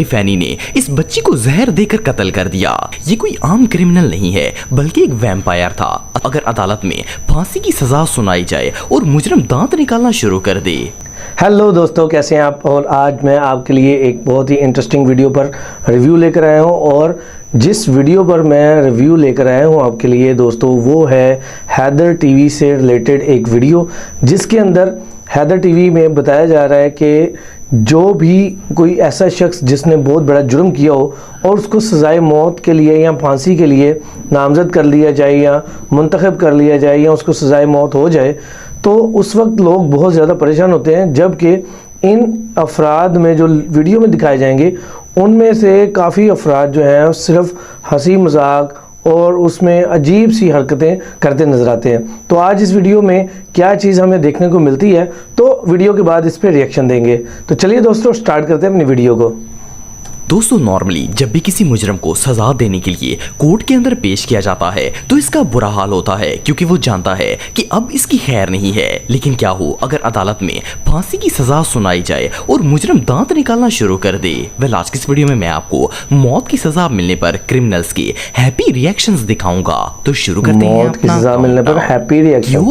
Tiffany ने इस बच्ची को जहर देकर कत्ल कर दिया। ये कोई आम क्रिमिनल नहीं है बल्कि एक वैम्पायर था। अगर अदालत में फांसी की सजा सुनाई जाए और मुजरिम दांत निकालना शुरू कर दे। हेलो दोस्तों, कैसे हैं आप। और आज मैं आपके लिए एक बहुत ही इंटरेस्टिंग वीडियो पर रिव्यू लेकर आया हूं। और जिस वीडियो पर मैं रिव्यू लेकर आया हूं आपके लिए दोस्तों, वो है हैदर टीवी से रिलेटेड एक वीडियो, जिसके अंदर हैदर टीवी में बताया जा रहा है कि जो भी कोई ऐसा शख्स जिसने बहुत बड़ा जुर्म किया हो और उसको सज़ाए मौत के लिए या फांसी के लिए नामज़द कर लिया जाए या मुंतखब कर लिया जाए या उसको सज़ाए मौत हो जाए, तो उस वक्त लोग बहुत ज़्यादा परेशान होते हैं। जबकि इन अफराद में जो वीडियो में दिखाए जाएंगे उनमें से काफ़ी अफराद जो हैं सिर्फ हंसी मजाक और उसमें अजीब सी हरकतें करते नजर आते हैं। तो आज इस वीडियो में क्या चीज़ हमें देखने को मिलती है, तो वीडियो के बाद इस पर रिएक्शन देंगे। तो चलिए दोस्तों, स्टार्ट करते हैं अपनी वीडियो को। दोस्तों, नॉर्मली जब भी किसी मुजरिम को सजा देने के लिए कोर्ट के अंदर पेश किया जाता है तो इसका बुरा हाल होता है, क्योंकि वो जानता है कि अब इसकी खैर नहीं है। लेकिन क्या हो अगर अदालत में फांसी की सजा सुनाई जाए और मुजरिम दांत निकालना शुरू कर दे। वेल, आज की इस वीडियो में मैं आपको मौत की सजा मिलने पर क्रिमिनल्स के हैप्पी रिएक्शंस दिखाऊंगा। तो शुरू करते हैं। मौत की सजा मिलने पर हैप्पी रिएक्शन।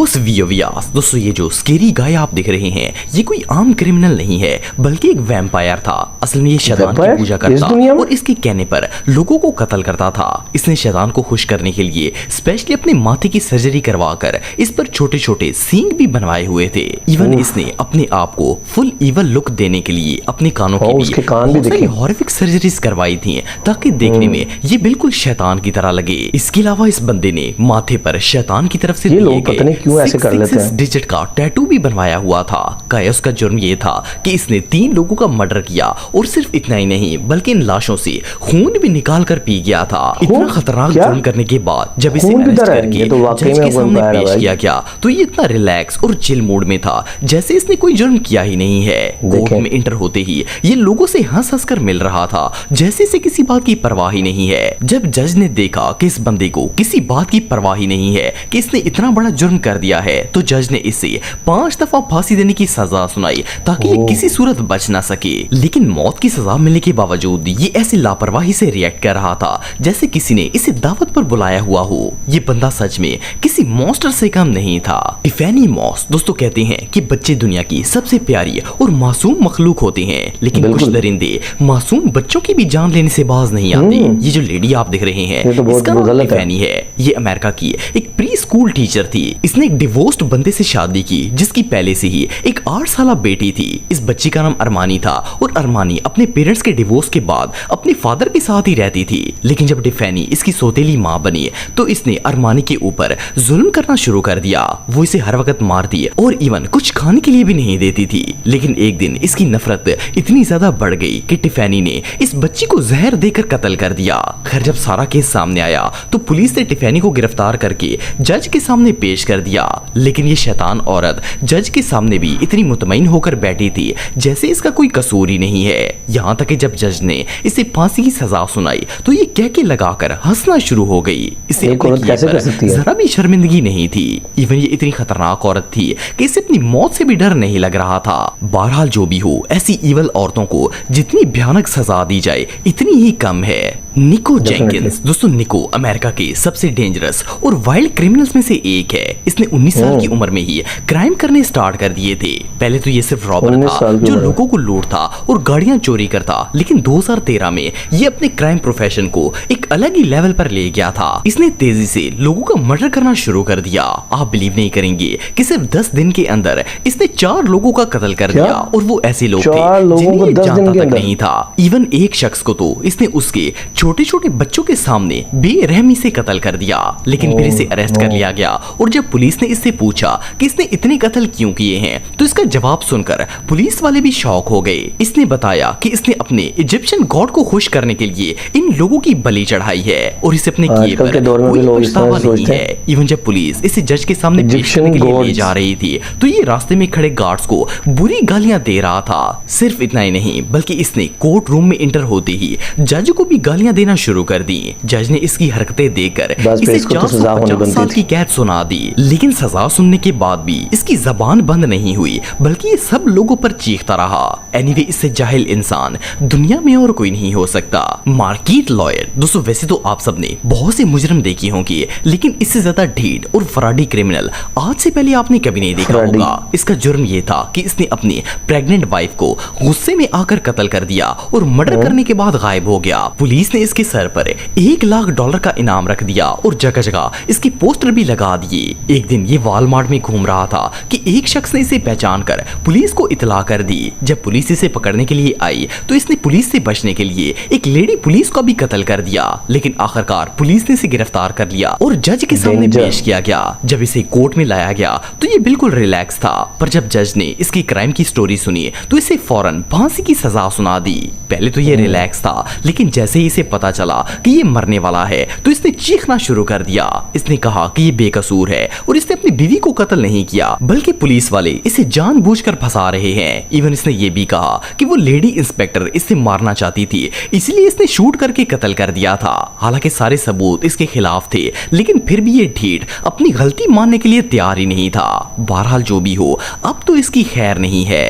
दोस्तों, ये जो स्केरी गाय आप देख रहे हैं, ये कोई आम क्रिमिनल नहीं है बल्कि एक वैम्पायर था। असल में ये शैतान की पूजा करता और इसके कहने पर लोगों को कत्ल करता था। इसने शैतान को खुश करने के लिए स्पेशली अपने माथे की सर्जरी करवाकर इस पर छोटे छोटे सींग भी बनवाए हुए थे। इवन इसने अपने आप को फुल इवल लुक देने के लिए अपने कानों की हॉरिफिक सर्जरीज करवाई थी, ताकि देखने में ये बिल्कुल शैतान की तरह लगे। इसके अलावा इस बंदे ने माथे पर शैतान की तरफ से दिए गए 666 डिजिट का टैटू भी बनवाया हुआ था। कायस का जुर्म ये था कि इसने 3 लोगों का मर्डर किया और सिर्फ इतना ही नहीं बल्कि इन लाशों से खून भी निकाल कर पी गया था। इतना खतरनाक जुर्म करने के बाद जब इसे अरेस्ट करके जज के सामने पेश किया गया तो ये इतना रिलैक्स और चिल मूड में था जैसे इसने कोई जुर्म किया ही नहीं है। कोर्ट में इंटर होते ही ये लोगों से हंस हंस कर मिल रहा था, जैसे इसे किसी बात की परवाह ही नहीं है। जब जज ने देखा कि इस बंदे को किसी बात की परवाह ही नहीं है कि इसने इतना बड़ा जुर्म कर दिया है, तो जज ने इसे 5 दफा फांसी देने की सजा सुनाई ताकि ये किसी सूरत बच ना सके। लेकिन मौत की सजा मिलने के बावजूद ये ऐसे लापरवाही से रिएक्ट कर रहा था जैसे किसी ने इसे दावत पर बुलाया हुआ हो। ये बंदा सच में किसी मॉन्स्टर से कम नहीं था। टिफैनी मॉस दोस्तों कहते हैं कि बच्चे दुनिया की सबसे प्यारी और मासूम मखलूक होते हैं, लेकिन कुछ दरिंदे मासूम बच्चों की भी जान लेने से बाज नहीं आते। ये जो लेडी आप देख रहे हैं, इसका नाम टिफैनी है। ये अमेरिका की एक प्री स्कूल टीचर थी। इसने एक डिवोर्स्ड बंदे से शादी की जिसकी पहले से ही एक 8 साल बेटी थी। इस बच्ची का नाम अरमानी था और अरमानी अपने पेरेंट्स के डिवोर्स के बाद अपने फादर के साथ ही रहती थी। लेकिन जब टिफैनी इसकी सौतेली माँ बनी तो इसने अरमानी के ऊपर जुल्म करना शुरू कर दिया। वो इसे हर वक्त मारती और इवन कुछ खाने के लिए भी नहीं देती थी। लेकिन एक दिन इसकी नफरत इतनी ज्यादा बढ़ गई कि टिफैनी ने इस बच्ची को जहर देकर कत्ल कर दिया। खैर, जब सारा केस सामने आया तो पुलिस ने टिफैनी को गिरफ्तार करके जज के सामने पेश कर दिया। लेकिन ये शैतान औरत जज के सामने भी इतनी मुतमईन होकर बैठी थी जैसे इसका कोई कसूर ही नहीं है। यहाँ तक कि जब जज ने इसे फांसी की सजा सुनाई तो ये कह के लगाकर हंसना शुरू हो गई। इसे जरा भी शर्मिंदगी नहीं थी। इवन ये इतनी खतरनाक औरत थी कि इसे अपनी मौत से भी डर नहीं लग रहा था। बहरहाल जो भी हो, ऐसी इवल औरतों को जितनी भयानक सजा दी जाए इतनी ही कम है। निको जेंकिंस दोस्तों, निको अमेरिका के सबसे डेंजरस और वाइल्ड क्रिमिनल्स में से एक है। इसने 19 साल की उम्र में ही क्राइम करने स्टार्ट कर दिए थे। पहले तो ये सिर्फ रॉबर था जो लोगों को लूटता और गाड़ियां चोरी करता, लेकिन 2013 में ये अपने क्राइम प्रोफेशन को एक अलग ही लेवल पर ले गया था। इसने तेजी से लोगों का मर्डर करना शुरू कर दिया। आप बिलीव नहीं करेंगे कि सिर्फ 10 दिन के अंदर इसने 4 लोगों का कत्ल कर दिया, और वो ऐसे लोग थे जिन्हें ये जानता तक नहीं था। इवन एक शख्स को तो इसने उसके छोटे छोटे बच्चों के सामने बेरहमी से कत्ल कर दिया। लेकिन फिर इसे अरेस्ट कर लिया गया, और जब पुलिस ने इससे पूछा कि इसने इतने कत्ल क्यों किए हैं तो इसका जवाब सुनकर पुलिस वाले भी शॉक हो गए। इसने बताया कि इसने अपने इजिप्शियन गॉड को खुश करने के लिए इन लोगों की बलि चढ़ाई है और इसे अपने किए पर कोई पछतावा नहीं है। इवन जब पुलिस इसे जज के सामने पेश करने के लिए ले जा रही थी तो ये रास्ते में खड़े गार्ड्स को बुरी गालियां दे रहा था। सिर्फ इतना ही नहीं बल्कि इसने कोर्ट रूम में इंटर होते ही जज को भी गालियां गालियां देना शुरू कर दी। जज ने इसकी हरकतें देखकर बस इसे इसको तो सजा होनी 450 बनती साल थी। की कैद सुना दी। लेकिन सजा सुनने के बाद भी इसकी जबान बंद नहीं हुई, बल्कि ये सब लोगों पर चीखता रहा। एनीवे, इससे जाहिल इंसान दुनिया में और कोई नहीं हो सकता। Market lawyer. दोस्तों, वैसे तो आप सबने बहुत से मुजरिम देखे होंगे, लेकिन इससे ज्यादा ढीठ और फराडी क्रिमिनल आज से पहले आपने कभी नहीं देखा होगा। इसका जुर्म ये था कि इसने अपनी प्रेग्नेंट वाइफ को गुस्से में आकर कत्ल कर दिया और मर्डर करने के बाद गायब हो गया। पुलिस ने इसके सर पर $1,00,000 का इनाम रख दिया और जगह जगह इसकी पोस्टर भी लगा दिए। एक दिन ये वॉलमार्ट में घूम रहा था कि एक शख्स ने इसे पहचान कर पुलिस को इतला कर दी। जब पुलिस इसे पकड़ने के लिए आई तो इसने पुलिस से बचने के लिए एक लेडी पुलिस को भी कत्ल कर दिया। लेकिन आखिरकार पुलिस ने इसे गिरफ्तार कर लिया और जज के सामने पेश किया गया। जब इसे कोर्ट में लाया गया तो ये बिल्कुल रिलैक्स था, पर जब जज ने इसकी क्राइम की स्टोरी सुनी तो इसे फौरन फांसी की सजा सुना दी। पहले तो ये रिलैक्स था, लेकिन जैसे ही इसे पता चला कि ये मरने वाला है तो इसने चीखना शुरू कर दिया। इसने कहा कि ये बेकसूर है और इसने अपनी बीवी को कत्ल नहीं किया, बल्कि पुलिस वाले इसे जानबूझकर फंसा रहे हैं। इवन इसने ये भी कहा कि वो लेडी इंस्पेक्टर इसे मारना चाहती थी, इसलिए इसने शूट करके कत्ल कर दिया था। हालांकि सारे सबूत इसके खिलाफ थे, लेकिन फिर भी ये ढीठ अपनी गलती मानने के लिए तैयार ही नहीं था। बहरहाल जो भी हो, अब तो इसकी खैर नहीं है।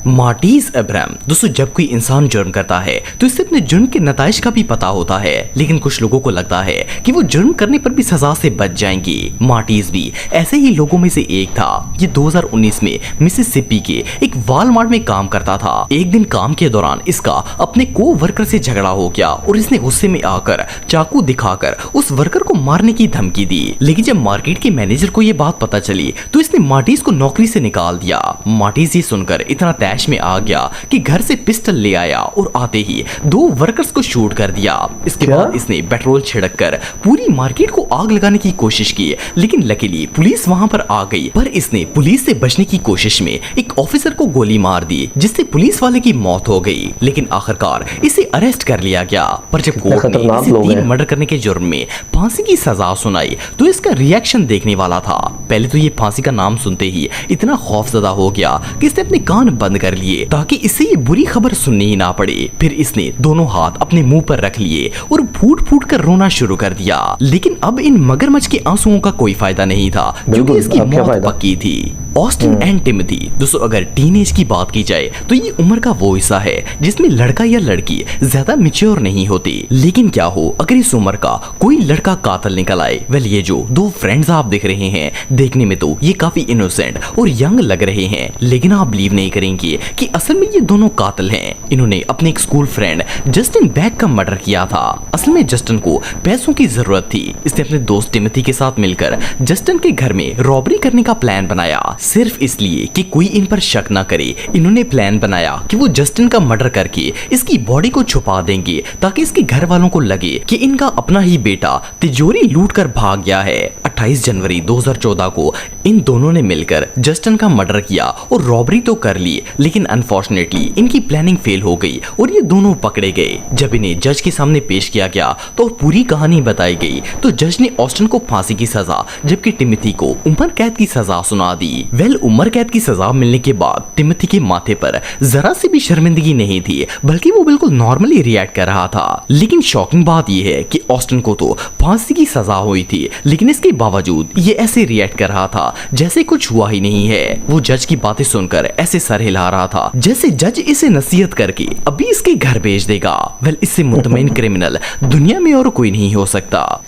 मार्टिज अब्राहम। दोस्तों, जब कोई इंसान जुर्म करता है तो इससे अपने जुर्म के नताइज का भी पता होता है, लेकिन कुछ लोगों को लगता है कि वो जुर्म करने पर भी सजा से बच जाएंगे। मार्टिज भी ऐसे ही लोगों में से एक था। ये 2019 में मिसिसिपी के एक वॉलमार्ट में काम करता था। एक दिन काम के दौरान इसका अपने को वर्कर से झगड़ा हो गया और इसने गुस्से में आकर चाकू दिखाकर उस वर्कर को मारने की धमकी दी। लेकिन जब मार्केट के मैनेजर को ये बात पता चली तो इसने मार्टिज को नौकरी से निकाल दिया। मार्टिज ये सुनकर इतना में आ गया कि घर से पिस्टल ले आया और आते ही 2 वर्कर्स को शूट कर दिया। इसके बाद इसने पेट्रोल छिड़ककर पूरी मार्केट को आग लगाने की कोशिश की, लेकिन लकीली पुलिस वहां पर आ गई। पर इसने पुलिस से बचने की कोशिश में एक ऑफिसर को गोली मार दी, जिससे पुलिस वाले की मौत हो गई। लेकिन आखिरकार इसे अरेस्ट कर लिया गया। पर जब कोर्ट ने इसे 3 मर्डर करने के जुर्म में फांसी की सजा सुनाई तो इसका रिएक्शन देखने वाला था। पहले तो ये फांसी का नाम सुनते ही इतना खौफजदा हो गया कि इसने अपने कान बंद कर लिए ताकि इससे ये बुरी खबर सुननी ही ना पड़े। फिर इसने दोनों हाथ अपने मुंह पर रख लिए और फूट फूट कर रोना शुरू कर दिया। लेकिन अब इन मगरमच्छ के आंसुओं का कोई फायदा नहीं था, क्योंकि इसकी मौत पक्की थी। Austin and Timothy. दोस्तों, अगर टीनेज की बात की जाए तो ये उम्र का वो हिस्सा है जिसमें लड़का या लड़की ज्यादा मैच्योर नहीं होती। लेकिन क्या हो अगर इस उम्र का कोई लड़का कातिल निकल आए। वेल, ये जो 2 फ्रेंड्स आप देख रहे हैं, देखने में तो ये काफी इनोसेंट और यंग लग रहे हैं, लेकिन आप बिलीव नहीं करेंगे कि असल में ये दोनों कातिल हैं। इन्होंने अपने एक स्कूल फ्रेंड जस्टिन बैग का मर्डर किया था। असल में जस्टिन को पैसों की जरूरत थी। इसने अपने दोस्त टिमोथी के साथ मिलकर जस्टिन के घर में रॉबरी करने का प्लान बनाया, सिर्फ इसलिए कि कोई इन पर शक ना करे। इन्होंने प्लान बनाया कि वो जस्टिन का मर्डर करके इसकी बॉडी को छुपा देंगे, ताकि इसके घर वालों को लगे कि इनका अपना ही बेटा तिजोरी लूट कर भाग गया है। 28 जनवरी 2014 को इन दोनों ने मिलकर जस्टिन का मर्डर किया और रॉबरी तो कर ली, लेकिन अनफॉर्चुनेटली इनकी प्लानिंग फेल हो गई और ये दोनों पकड़े गए। जब इन्हें जज के सामने पेश किया गया तो पूरी कहानी बताई गई, तो जज ने ऑस्टिन को फांसी की सजा जबकि टिमोथी को उम्र कैद की सजा सुना दी। वेल, उम्र कैद की सजा मिलने के बाद टिमोथी के माथे पर जरा सी भी शर्मिंदगी नहीं थी, बल्कि वो बिल्कुल नॉर्मली रिएक्ट कर रहा था। लेकिन शॉकिंग बात यह है कि ऑस्टिन को तो फांसी की सजा हुई थी, लेकिन इसके बावजूद ये ऐसे रिएक्ट कर रहा था जैसे कुछ हुआ ही नहीं है। वो जज की बातें सुनकर ऐसे सर हिला रहा था जैसे जज इसे नसीहत करके अभी इसके घर भेज देगा। वेल, इससे मुतमईन क्रिमिनल दुनिया में और कोई नहीं हो सकता।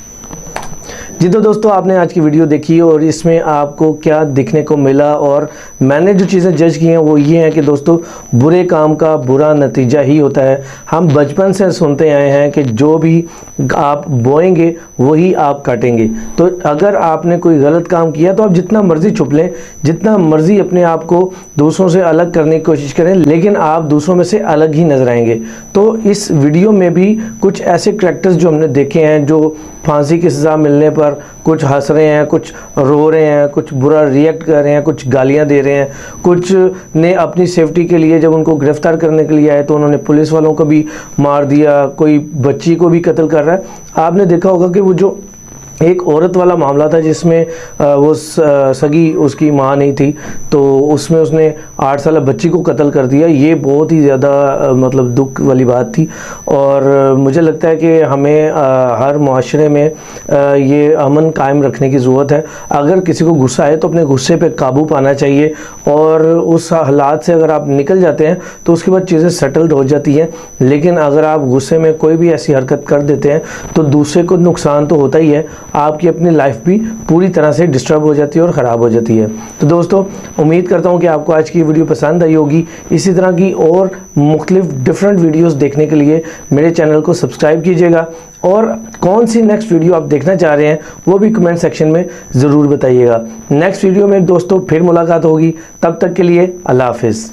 जी तो दोस्तों, आपने आज की वीडियो देखी और इसमें आपको क्या दिखने को मिला, और मैंने जो चीज़ें जज की हैं वो ये हैं कि दोस्तों, बुरे काम का बुरा नतीजा ही होता है। हम बचपन से सुनते आए हैं कि जो भी आप बोएंगे वही आप काटेंगे। तो अगर आपने कोई गलत काम किया तो आप जितना मर्जी छुप लें, जितना मर्जी अपने आप को दूसरों से अलग करने की कोशिश करें, लेकिन आप दूसरों में से अलग ही नजर आएंगे। तो इस वीडियो में भी कुछ ऐसे करैक्टर्स जो हमने देखे हैं, जो फांसी की सज़ा मिलने पर कुछ हंस रहे हैं, कुछ रो रहे हैं, कुछ बुरा रिएक्ट कर रहे हैं, कुछ गालियां दे रहे हैं, कुछ ने अपनी सेफ्टी के लिए जब उनको गिरफ्तार करने के लिए आए तो उन्होंने पुलिस वालों को भी मार दिया, कोई बच्ची को भी कत्ल कर रहा है। आपने देखा होगा कि वो जो एक औरत वाला मामला था जिसमें वो सगी उसकी माँ नहीं थी, तो उसमें उसने 8 साल बच्ची को कत्ल कर दिया। ये बहुत ही ज़्यादा मतलब दुख वाली बात थी। और मुझे लगता है कि हमें हर मुआशरे में ये अमन कायम रखने की ज़रूरत है। अगर किसी को गुस्सा है तो अपने गुस्से पे काबू पाना चाहिए, और उस हालात से अगर आप निकल जाते हैं तो उसके बाद चीज़ें सेटल्ड हो जाती हैं। लेकिन अगर आप गुस्से में कोई भी ऐसी हरकत कर देते हैं तो दूसरे को नुकसान तो होता ही है, आपकी अपनी लाइफ भी पूरी तरह से डिस्टर्ब हो जाती है और ख़राब हो जाती है। तो दोस्तों, उम्मीद करता हूँ कि आपको आज की वीडियो पसंद आई होगी। इसी तरह की और मुख्तलिफ डिफरेंट वीडियोस देखने के लिए मेरे चैनल को सब्सक्राइब कीजिएगा, और कौन सी नेक्स्ट वीडियो आप देखना चाह रहे हैं वो भी कमेंट सेक्शन में ज़रूर बताइएगा। नेक्स्ट वीडियो में दोस्तों फिर मुलाकात होगी, तब तक के लिए अल्लाह हाफिज़।